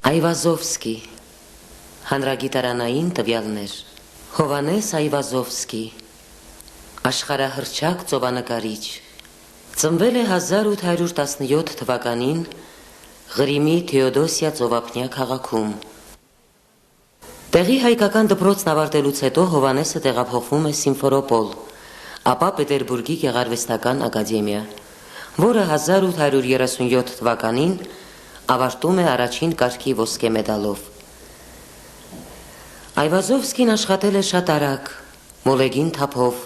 Այվազովսկի, հանրագիտարանային տվյալներ, Հովանես Այվազովսկի, աշխարհահռչակ ծովանկարիչ, ծնվել է 1817 թվականին Ղրիմի Թեոդոսիա ծովափնյա քաղաքում։ Տեղի հայկական դպրոցն ավարտելուց հետո Հովանեսը տեղափոխվում է Սիմֆերոպոլ, ապա Պետերբուրգի գեղարվեստական ակադեմիա, որը 1837 թվականին ավարտում է առաջին կարգի ոսկե մեդալով։ Այվազովսկին աշխատել է շատ արագ, մոլեգին թափով,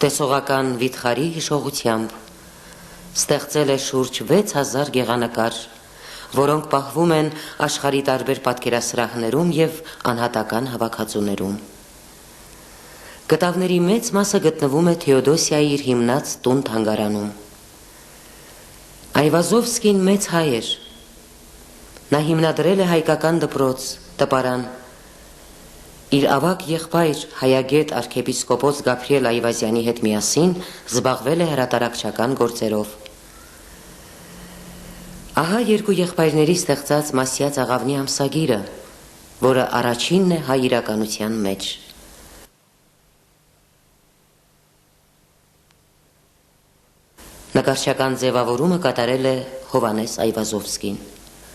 տեսողական վիթխարի հիշողությամբ, ստեղծել է շուրջ 6000 գեղանկար, որոնք պահվում են աշխարհի տարբեր պատկերասրահներում և անհատական հավաքածուներում։ Կտավների մեծ մասը գտնվում է Թեոդոսիայի իր հիմնած տուն-թանգարանում։ Այվազովսկին մեծ հայ էր։ Նա հիմնադրել է հայկական դպրոց, տպարան։ Իր ավագ եղբայր հայագետ արքեպիսկոպոս Գաբրիել Այվազյանի հետ միասին զբաղվել է հրատարակչական գործերով։ Ահա երկու եղբայրների ստեղծած Մասյաց աղավնի ամսագիրը, որը առաջինն է հայ իրականության մեջ։ Նկարչական ձևավորումը կատարել է Հովանես Այվազովսկին։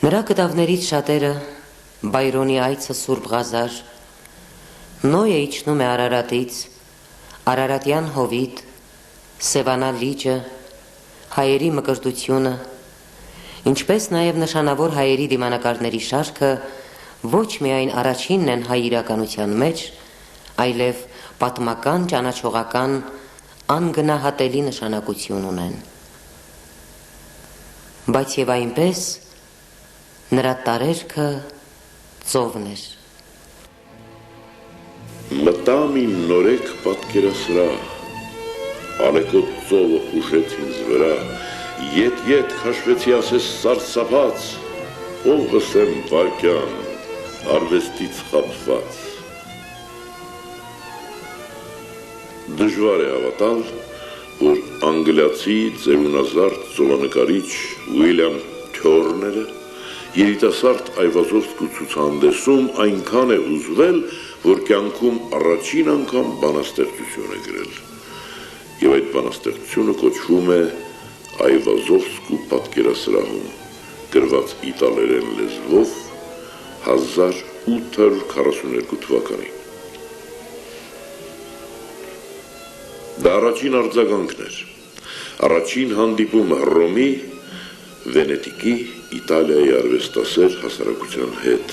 Նրա կտավներից շատերը Բայրոնի այցը Սուրբ Ղազար, Նոյը իջնում է Արարատից, Արարատյան հովիտ, Սևանա լիճը, հայերի մկրտությունը, ինչպես նաև նշանավոր հայերի դիմանկարների շարքը ոչ միայն առաջինն են հայ իրականության մեջ, այլև պատմական, ճանաչողական, անգնահատելի նշանակություն ունեն։ Բայց և այնպես նրա տարերքը ծովն էր։ Մտամ իմ նորեկ պատկերասրահ, ալեկոտ ծովը խուշեց ինձ վրա, ետ քաշվեցի ասես սարսափած, ողս եմ վարկյան, արվեստից խաբված։ Դժվար է հավատալ, որ անգլիացի ձևունազարդ ծովանկարիչ Ուիլյամ Թյորները երիտասարդ Այվազովսկու ցուցահանդեսում այնքան է հուզվել, որ կյանքում առաջին անգամ բանաստեղծություն է գրել։ Եվ այդ բանաստեղծությունը կոչվում է Այվազովսկու պատկերասրահում, գրված իտալերեն լեզվով 1842 թվականին։ Դա առաջին արձագանքն էր, առաջին հանդիպումը Հռոմի, Վենետիկի, Իտալիայի արվեստասեր հասարակության հետ։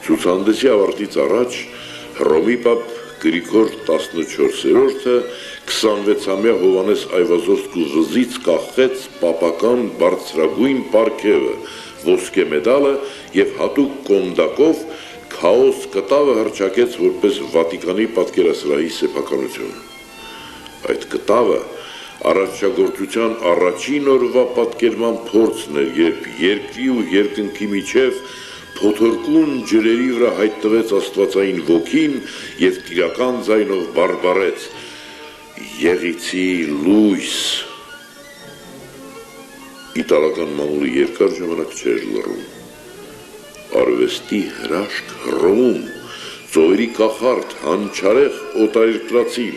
Ցուցահանդեսի ավարտից առաջ Հռոմի պապ Գրիգոր 14-րդը 26-ամյա Հովանես Այվազովսկու վզից կախեց պապական բարձրագույն պարգևը, ոսկե մեդալը և հատուկ կոնդակով քաոս կտավը հռչակեց որպես Վատիկանի պատկերասրահի սեփականություն։ Այդ կտավը Արարչագործության առաջին օրվա պատկերման փորձն էր, երբ երկրի ու երկնքի միջև փոթորկուն ջրերի վրա հայտնվեց աստվածային ոգին և տիրական ձայնով բարբառեց. «Եղիցի լույս»։ Իտալական մամուլը երկար ժամանակ չէր լռում։ Արվեստի հրաշք Հռոմում, ծովերի կախարդ, հանճարեղ օտարերկրացի։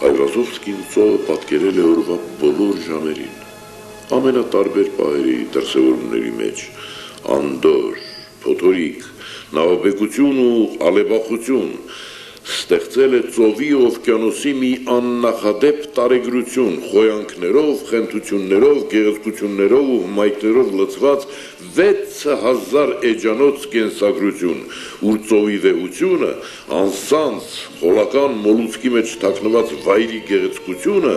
Այվազովսկին ծովը պատկերել է օրվա բոլոր ժամերին, ամենատարբեր պահերի դրսևորումների մեջ, անդոր, փոթորիկ, նավաբեկություն ու ալեբախություն, ստեղծել է ծովի ու օվկիանոսի մի աննախադեպ տարեգրություն, խոյանքներով, խենթություններով, գեղեցկություններով ու հմայքներով լցված 6000 էջանոց կենսագրություն, ուր ծովի վեհությունը, անսանց, խոլական մոլուցքի մեջ թաքնված վայրի գեղեցկությունը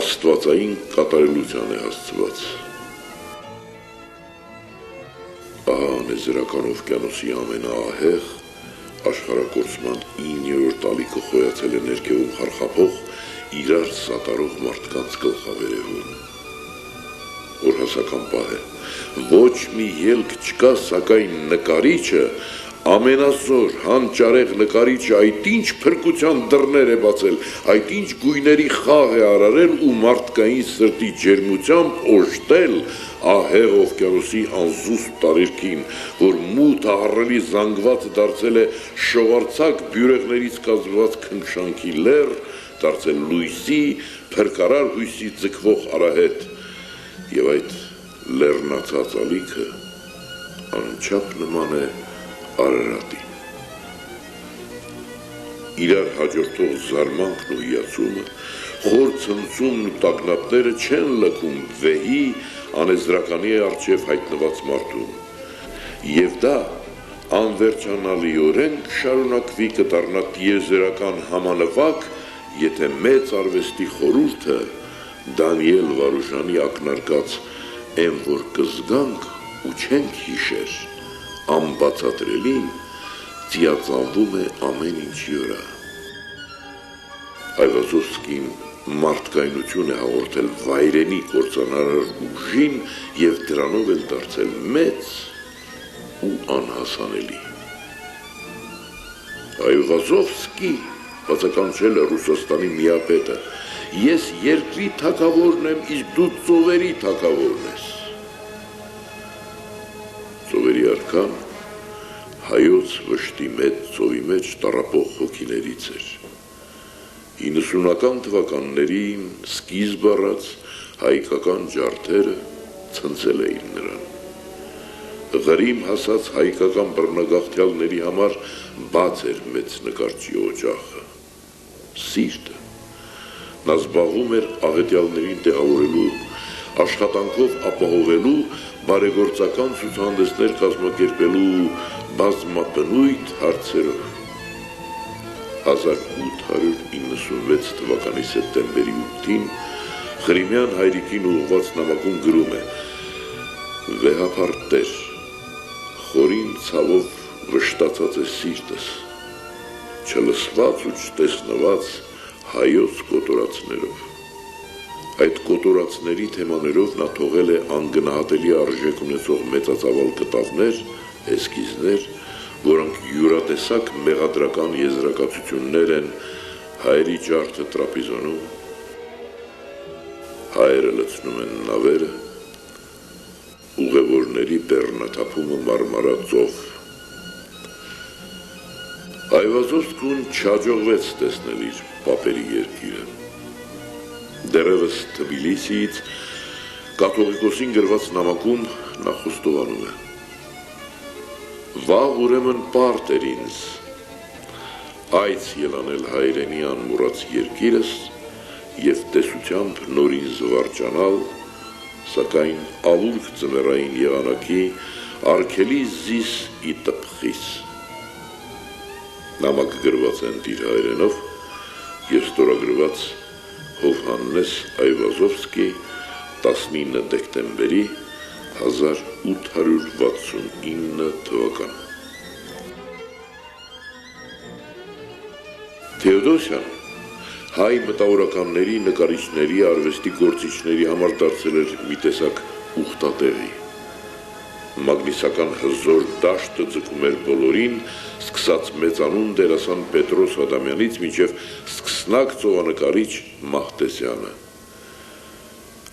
աստվածային կատարելության է հասցված։ Ահա նեզերական օվկիանոսի ամենաահեղ աշխարհակորցման 9-րդ ալիքը խոյացել է ներքևում խարխափող իրար սատարող մարդկանց գլխավերևում։ Օրհասական պահ է, ոչ մի ելք չկա, սակայն նկարիչը Ամենազոր, հանճարեղ նկարիչը այդ ինչ փրկության դռներ է բացել, այդ ինչ գույների խաղ է արարել ու մարդկային սրտի ջերմությամբ օժտել ահեղ օվկիանոսի անզուսպ տարերքին, որ մութ ահռելի զանգվածը դարձել է շողարցակ բյուրեղներից կազմված քնքշանքի լեռ, դարձել լույսի, փրկարար հույսի ձգվող արահետ, եւ այդ լեռնացած ալիքը անչափ նման է Արարատին։ Իրար հաջորդող զարմանքն ու հիացումը, խոր ցնցումն ու տագնապները չեն լքում վեհի անեզրականի առջև հայտնված մարդուն, եւ դա անվերջանալիորեն կշարունակվի կդառնա տիեզերական համանվագ, եթե մեծ արվեստի խորհուրդը Դանիել Վարուժանի ակնարկած «Էն որ կզգանք ու չենք հիշեր» անբացատրելին ծիածանվում է ամեն ինչի վրա։ Այվազովսկին մարդկայնություն է հաղորդել վայրենի կործանարար ուժին եւ դրանով էլ դարձել մեծ ու անհասանելի։ Այվազովսկի բացականչել է Ռուսաստանի միապետը, ես երկրի թագավորն եմ, իսկ դու ծովերի թագավորն ես։ Ծովերի արքան հայոց վշտի մեծ ծովի մեջ տառապող հոգիներից էր։ 90-ական թվականներին սկիզբ առած հայկական ջարդերը ցնցել էին նրան։ Ղրիմ հասած հայկական բռնագաղթյալների համար բաց էր մեծ նկարչի օջախը, սիրտը։ Նա զբաղվում էր աղետյալներին տեղավորելու, աշխատանքով ապահովելու, բարեգործական ցուցահանդեսներ կազմակերպելու բազմաբնույթ հարցերով։ 1896 թվականի սեպտեմբերի 8-ին Ղրիմյան հայրիկին ուղղված նամակում գրում է. «Վեհափառ Տեր, խորին ցավով վշտացած է սիրտս, չլսված ու չտեսնված հայոց կոտորածներով։ Այդ կոտորածների թեմաներով նա թողել է անգնահատելի արժեք ունեցող մեծածավալ կտավներ, էսքիզներ, որոնք յուրատեսակ մեղադրական եզրակացություններ են հայերի ջարդը տրապիզոնում, հայերը լցնում են նավերը, ուղևորների բեռնաթափումը Մարմարա ծով։ Այվազովսկուն չհաջողվեց տեսնել իր պապերի երկիրը։ Դեռևս Թբիլիսիից կաթողիկոսին գրված նամակում նա խոստովանում է. «Վաղ ուրեմն պարտ էր ինձ այց ելանել հայրենի անմոռաց երկիրս եւ տեսությամբ նորին զվարճանալ, սակայն ավուրք ձմեռային եղանակի արգելի զիս ի տպխիս»։ Նամակը գրված է իր հայրենով եւ ստորագրված Հովհաննես Այվազովսկի 19 դեկտեմբերի 1869 թվական։ Թեոդոսյան հայ մտավորականների, նկարիչների, արվեստի գործիչների համար դարձել էր մի տեսակ ուխտատեղի։ Մագնիսական հզոր դաշտը ձգում էր բոլորին, սկսած մեծանուն դերասան Պետրոս Ադամյանից մինչև սկսնակ ծովանկարիչ Մահտեսյանը։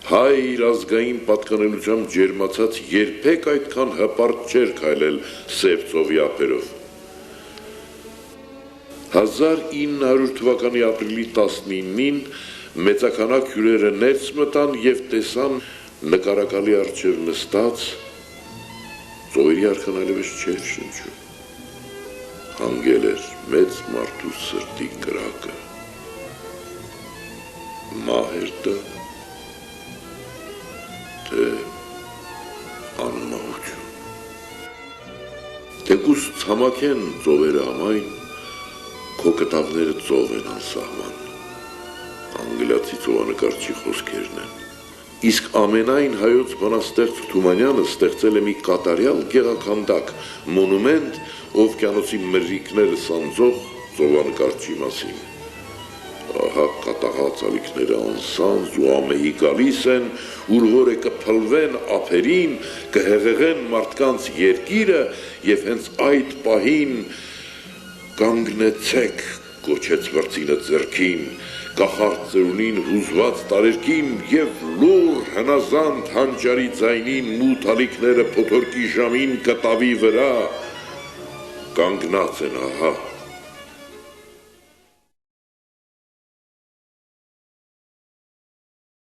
Հայ իր ազգային պատկանելությամբ ջերմացած երբեք այդքան հպարտ չէր քայլել Սև ծովի ափերով։ 1900 թվականի ապրիլի 19-ին մեծաքանակ հյուրերը ներս մտան եւ տեսան նկարակալի առջև նստած ծովերի արքան այլևս չէր շնչում, հանգել էր մեծ մարդու սրտի կրակը, մահ էր դա, թե անմահություն։ Թեկուզ ցամաքեն ծովերը համայն, քո կտավները ծով են անսահման, անգլիացի ծովանկարչի խոսքերն են։ Իսկ ամենայն հայոց բանաստեղծ Թումանյանը ստեղծել է մի կատարյալ գեղաքանդակ, մոնումենտ օվկիանոսի մրրիկները սանձող ծովանկարչի մասին։ Ահա կատաղած ալիքները անսանձ ու ամեհի գալիս են, ուր հորը կփլվեն ափերին, կհեղեղեն մարդկանց երկիրը և հենց այդ պահին կանգնեցեք, կոչեց վրձինը ձեռքին, կախարդ ծրունին հուզված տարերկին և լուր հնազանդ հանճարի ձայնին մութ ալիքները փոթորկի ժամին կտավի վրա, կանգնած են ահա,